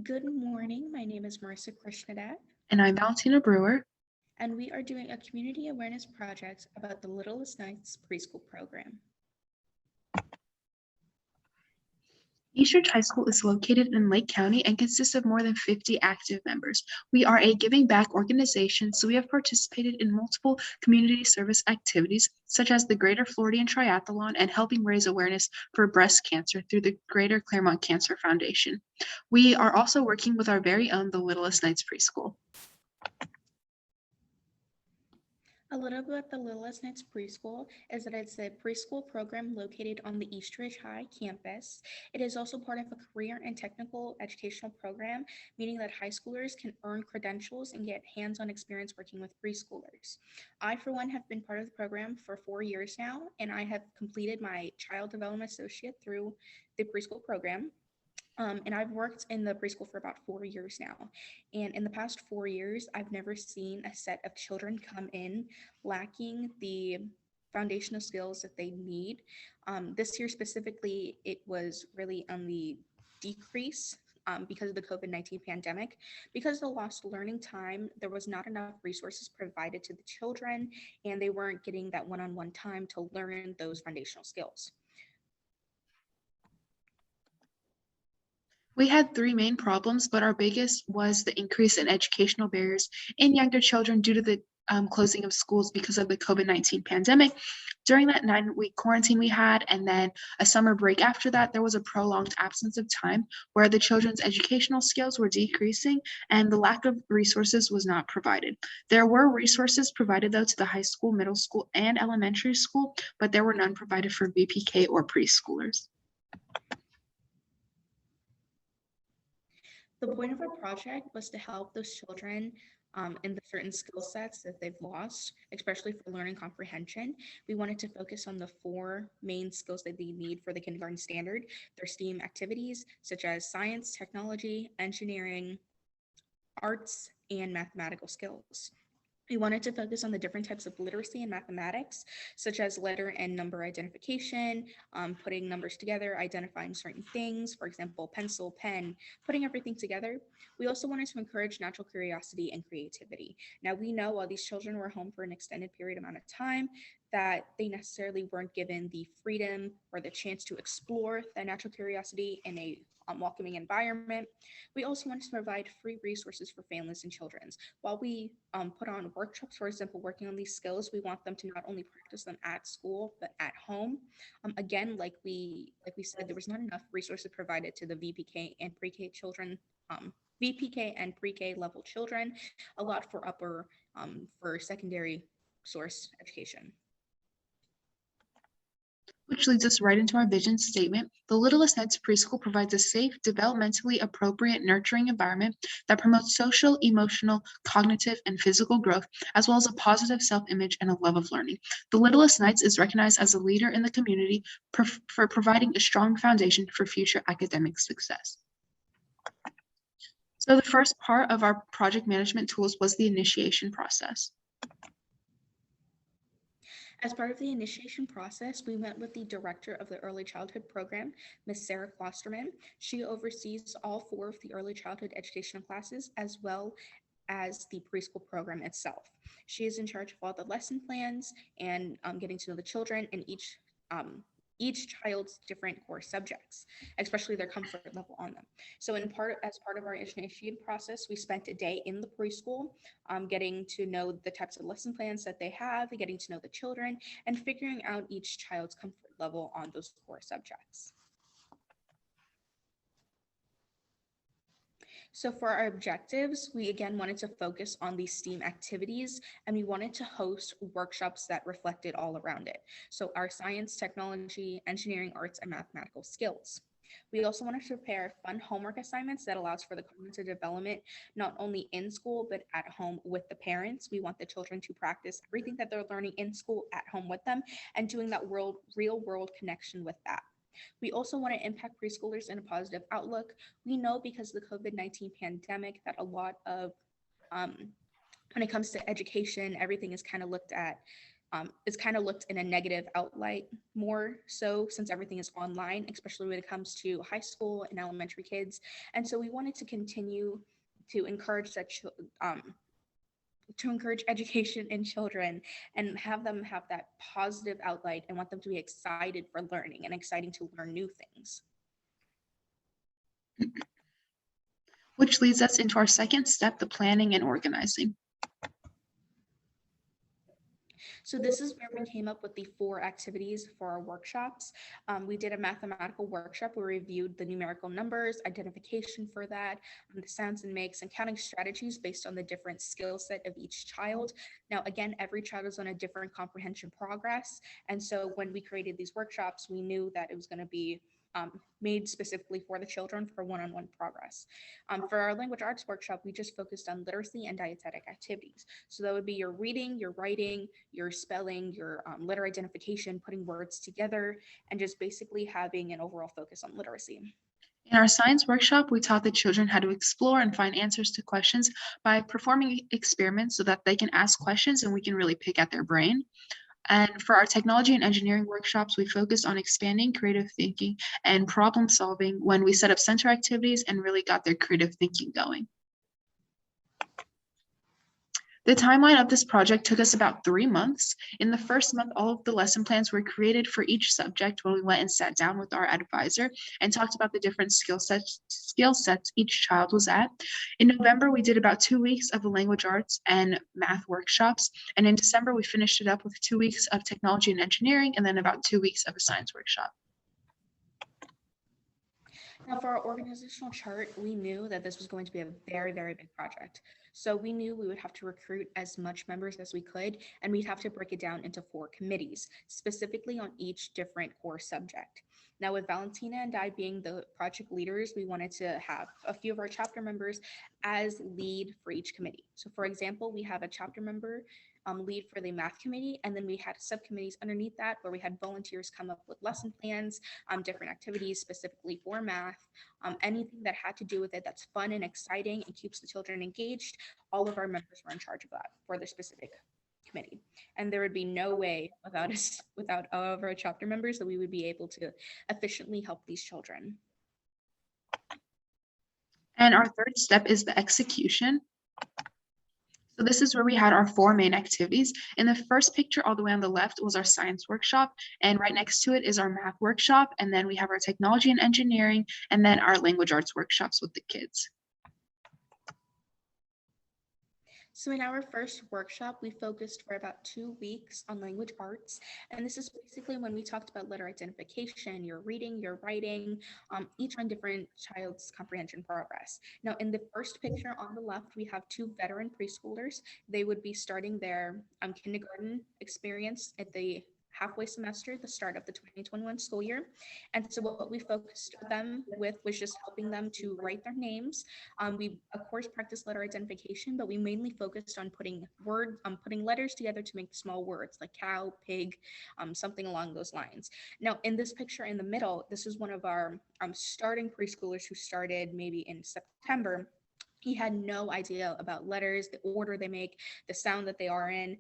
Good morning. My name is Marisa Krishnadatt, And I'm Valentina Brewer. and we are doing a community awareness project about the Littlest Knights preschool program. Eastridge High School is located in Lake County and consists of more than 50 active members. We are a giving back organization, so we have participated in multiple community service activities, such as the Greater Floridian Triathlon and helping raise awareness for breast cancer through the Greater Claremont Cancer Foundation. We are also working with our very own The Littlest Knights Preschool. A little bit about the Littlest Knights preschool is that it's a preschool program located on the Eastridge High campus. It is also part of a career and technical educational program, meaning that high schoolers can earn credentials and get hands-on experience working with preschoolers. I, for one, have been part of the program for 4 years now, and I have completed my child development associate through the preschool program. And I've worked in the preschool for about 4 years now. And in the past 4 years, I've never seen a set of children come in lacking the foundational skills that they need. This year specifically, it was really on the decrease because of the COVID-19 pandemic. Because of the lost learning time, there was not enough resources provided to the children, and they weren't getting that one-on-one time to learn those foundational skills. We had three main problems, but our biggest was the increase in educational barriers in younger children due to the closing of schools because of the COVID-19 pandemic. During that 9-week quarantine we had, and then a summer break after that, there was a prolonged absence of time where the children's educational skills were decreasing and the lack of resources was not provided. There were resources provided, though, to the high school, middle school, and elementary school, but there were none provided for VPK or preschoolers. The point of our project was to help those children in the certain skill sets that they've lost, especially for learning comprehension. We wanted to focus on the 4 main skills that they need for the kindergarten standard. Their STEAM activities, such as science, technology, engineering, arts, and mathematical skills. We wanted to focus on the different types of literacy in mathematics, such as letter and number identification, putting numbers together, identifying certain things, for example, pencil, pen, putting everything together. We also wanted to encourage natural curiosity and creativity. Now, we know while these children were home for an extended period amount of time, that they necessarily weren't given the freedom or the chance to explore that natural curiosity in a welcoming environment. We also wanted to provide free resources for families and children. While we put on workshops, for example, working on these skills, we want them to not only practice them at school, but at home. Again, like we said, there was not enough resources provided to the VPK and pre-K children, VPK and pre-K level children, a lot for secondary source education. Which leads us right into our vision statement. The Littlest Knights Preschool provides a safe, developmentally appropriate, nurturing environment that promotes social, emotional, cognitive, and physical growth, as well as a positive self-image and a love of learning. The Littlest Knights is recognized as a leader in the community for providing a strong foundation for future academic success. So the first part of our project management tools was the initiation process. As part of the initiation process, we met with the director of the early childhood program, Ms. Sarah Klosterman. She oversees all 4 of the early childhood educational classes, as well as the preschool program itself. She is in charge of all the lesson plans and getting to know the children and each child's different core subjects, especially their comfort level on them. So as part of our initiation process, we spent a day in the preschool, getting to know the types of lesson plans that they have, getting to know the children, and figuring out each child's comfort level on those core subjects. So for our objectives, we again wanted to focus on these STEAM activities, and we wanted to host workshops that reflected all around it. So our science, technology, engineering, arts, and mathematical skills. We also wanted to prepare fun homework assignments that allows for the cognitive development, not only in school, but at home with the parents. We want the children to practice everything that they're learning in school at home with them and doing that real world connection with that. We also want to impact preschoolers in a positive outlook. We know because of the COVID-19 pandemic that a lot of, when it comes to education, everything is kind of looked at it's kind of looked in a negative outlight more so since everything is online, especially when it comes to high school and elementary kids. And so we wanted to continue to encourage to encourage education in children and have them have that positive outlight and want them to be excited for learning and exciting to learn new things. Which leads us into our second step, the planning and organizing. So this is where we came up with the 4 activities for our workshops. We did a mathematical workshop where we reviewed the numerical numbers, identification for that, the sounds and makes, and counting strategies based on the different skill set of each child. Now, again, every child is on a different comprehension progress. And so when we created these workshops, we knew that it was going to be made specifically for the children for one-on-one progress. For our language arts workshop, we just focused on literacy and dietetic activities. So that would be your reading, your writing, your spelling, your letter identification, putting words together, and just basically having an overall focus on literacy. In our science workshop, we taught the children how to explore and find answers to questions by performing experiments so that they can ask questions and we can really pick at their brain. And for our technology and engineering workshops, we focused on expanding creative thinking and problem solving when we set up center activities and really got their creative thinking going. The timeline of this project took us about 3 months. In the first month, all of the lesson plans were created for each subject when we went and sat down with our advisor and talked about the different skill sets each child was at. In November, we did about 2 weeks of the language arts and math workshops. And in December, we finished it up with 2 weeks of technology and engineering and then about 2 weeks of a science workshop. Now, for our organizational chart, we knew that this was going to be a very, very big project. So we knew we would have to recruit as much members as we could, and we'd have to break it down into 4 committees, specifically on each different core subject. Now, with Valentina and I being the project leaders, we wanted to have a few of our chapter members as lead for each committee. So for example, we have a chapter member lead for the math committee, and then we had subcommittees underneath that where we had volunteers come up with lesson plans, different activities specifically for math, anything that had to do with it that's fun and exciting and keeps the children engaged. All of our members were in charge of that for their specific committee, and there would be no way without all of our chapter members that we would be able to efficiently help these children. And our third step is the execution. So this is where we had our 4 main activities. In the first picture all the way on the left was our science workshop, and right next to it is our math workshop, and then we have our technology and engineering, and then our language arts workshops with the kids. So in our first workshop, we focused for about 2 weeks on language arts. And this is basically when we talked about letter identification, your reading, your writing, each on different child's comprehension progress. Now, in the first picture on the left, we have 2 veteran preschoolers. They would be starting their kindergarten experience at the halfway semester, the start of the 2021 school year. And so what we focused them with was just helping them to write their names. We of course practiced letter identification, but we mainly focused on putting letters together to make small words like cow, pig, something along those lines. Now in this picture in the middle, this is one of our starting preschoolers who started maybe in September. He had no idea about letters, the order they make, the sound that they are in,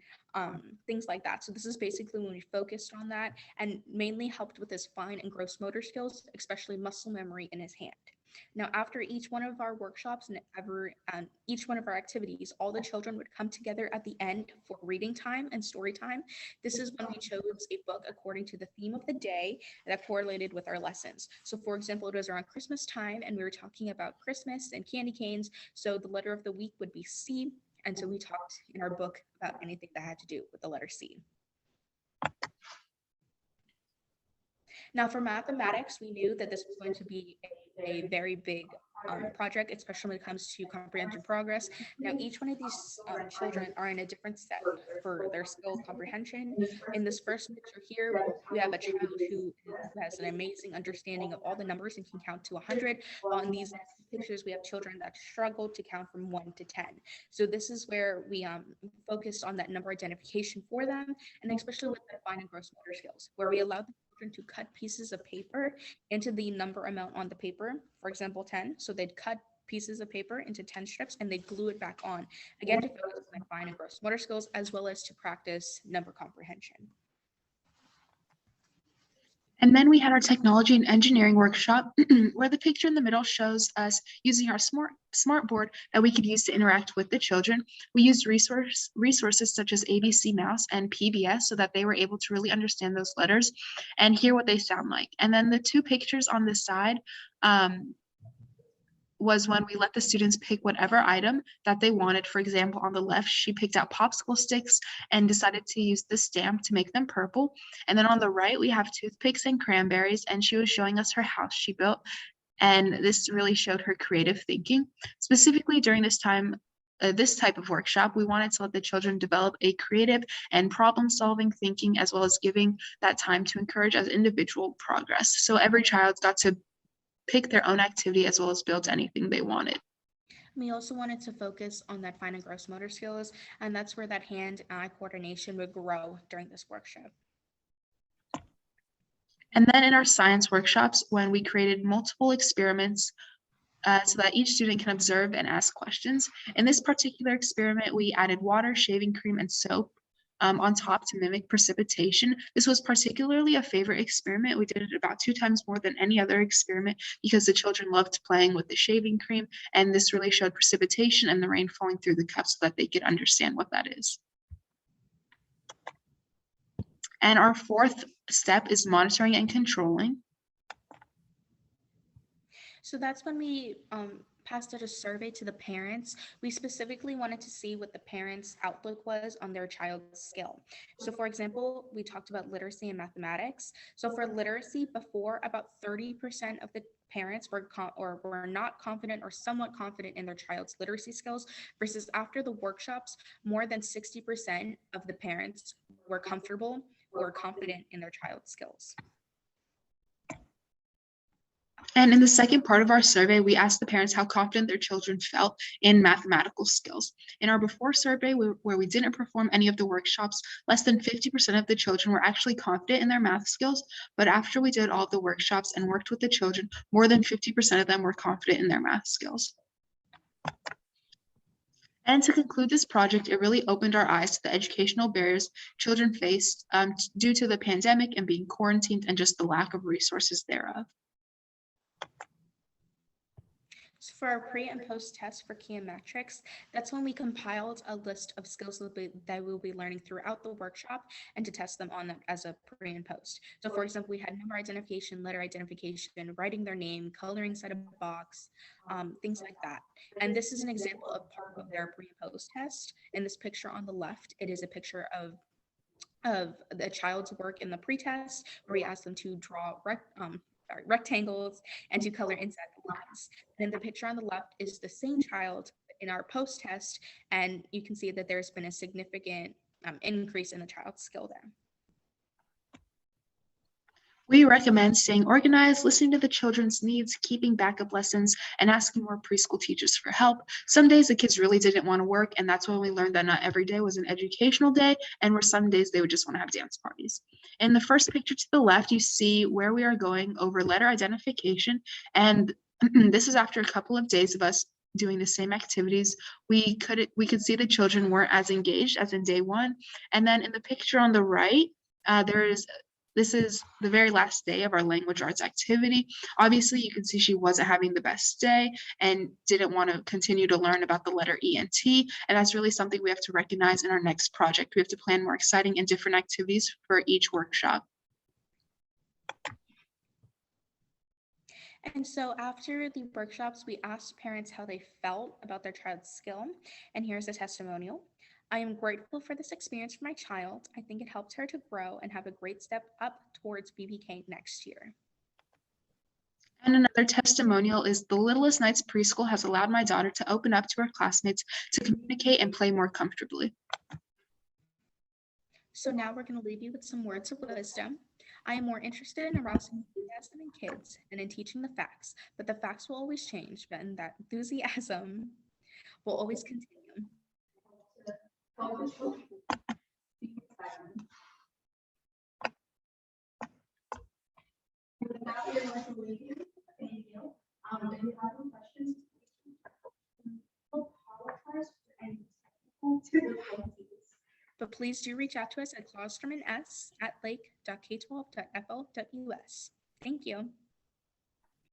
things like that. So this is basically when we focused on that and mainly helped with his fine and gross motor skills, especially muscle memory in his hand. Now, after each one of our workshops and each one of our activities, all the children would come together at the end for reading time and story time. This is when we chose a book according to the theme of the day that correlated with our lessons. So for example, it was around Christmas time and we were talking about Christmas and candy canes. So the letter of the week would be C. And so we talked in our book about anything that had to do with the letter C. Now for mathematics, we knew that this was going to be a very big project, especially when it comes to comprehension progress. Now each one of these children are in a different step for their skill comprehension. In this first picture here, we have a child who has an amazing understanding of all the numbers and can count to 100, while in these next pictures, we have children that struggle to count from 1 to 10. So this is where we focused on that number identification for them, and especially with the fine and gross motor skills, where we allowed the children to cut pieces of paper into the number amount on the paper, for example, 10. So they'd cut pieces of paper into 10 strips and they glue it back on, again to focus on their fine and gross motor skills as well as to practice number comprehension. And then we had our technology and engineering workshop where the picture in the middle shows us using our smart board that we could use to interact with the children. We used resources such as ABC Mouse and PBS so that they were able to really understand those letters and hear what they sound like. And then the two pictures on the side was when we let the students pick whatever item that they wanted. For example, on the left, she picked out popsicle sticks and decided to use the stamp to make them purple. And then on the right, we have toothpicks and cranberries, and she was showing us her house she built. And this really showed her creative thinking. Specifically during this time, this type of workshop, we wanted to let the children develop a creative and problem-solving thinking, as well as giving that time to encourage as individual progress. So every child got to pick their own activity as well as build anything they wanted. We also wanted to focus on that fine and gross motor skills, and that's where that hand-eye coordination would grow during this workshop. And then in our science workshops, when we created multiple experiments so that each student can observe and ask questions. In this particular experiment, we added water, shaving cream, and soap on top to mimic precipitation. This was particularly a favorite experiment. We did it about 2 times more than any other experiment because the children loved playing with the shaving cream, and this really showed precipitation and the rain falling through the cup so that they could understand what that is. And our fourth step is monitoring and controlling. So that's when we passed out a survey to the parents. We specifically wanted to see what the parents' outlook was on their child's skill. So for example, we talked about literacy and mathematics. So for literacy, before, about 30% of the parents were not confident or somewhat confident in their child's literacy skills, versus after the workshops, more than 60% of the parents were comfortable or confident in their child's skills. And in the second part of our survey, we asked the parents how confident their children felt in mathematical skills. In our before survey, where we didn't perform any of the workshops, less than 50% of the children were actually confident in their math skills. But after we did all of the workshops and worked with the children, more than 50% of them were confident in their math skills. And to conclude this project, it really opened our eyes to the educational barriers children faced due to the pandemic and being quarantined and just the lack of resources thereof. So for our pre and post test for key and metrics, that's when we compiled a list of skills that we'll be learning throughout the workshop and to test them on them as a pre and post. So for example, we had number identification, letter identification, writing their name, coloring inside a box, things like that. And this is an example of part of their pre and post test. In this picture on the left, it is a picture of the child's work in the pre-test, where we asked them to draw rectangles and to color inside the lines. And the picture on the left is the same child in our post test, and you can see that there's been a significant increase in the child's skill there. We recommend staying organized, listening to the children's needs, keeping backup lessons, and asking more preschool teachers for help. Some days the kids really didn't want to work, and that's when we learned that not every day was an educational day, and where some days they would just want to have dance parties. In the first picture to the left, you see where we are going over letter identification, and this is after a couple of days of us doing the same activities. We could see the children weren't as engaged as in day one. And then in the picture on the right, this is the very last day of our language arts activity. Obviously, you can see she wasn't having the best day and didn't want to continue to learn about the letter E and T. And that's really something we have to recognize in our next project. We have to plan more exciting and different activities for each workshop. And so after the workshops, we asked parents how they felt about their child's skill. And here's a testimonial. I am grateful for this experience for my child. I think it helped her to grow and have a great step up towards BPK next year. And another testimonial is the Littlest Nights Preschool has allowed my daughter to open up to her classmates to communicate and play more comfortably. So now we're going to leave you with some words of wisdom. I am more interested in arousing enthusiasm in kids and in teaching the facts, but the facts will always change, but that enthusiasm will always continue. please do reach out to us at claustrom@lake.k12.fl.us. Thank you.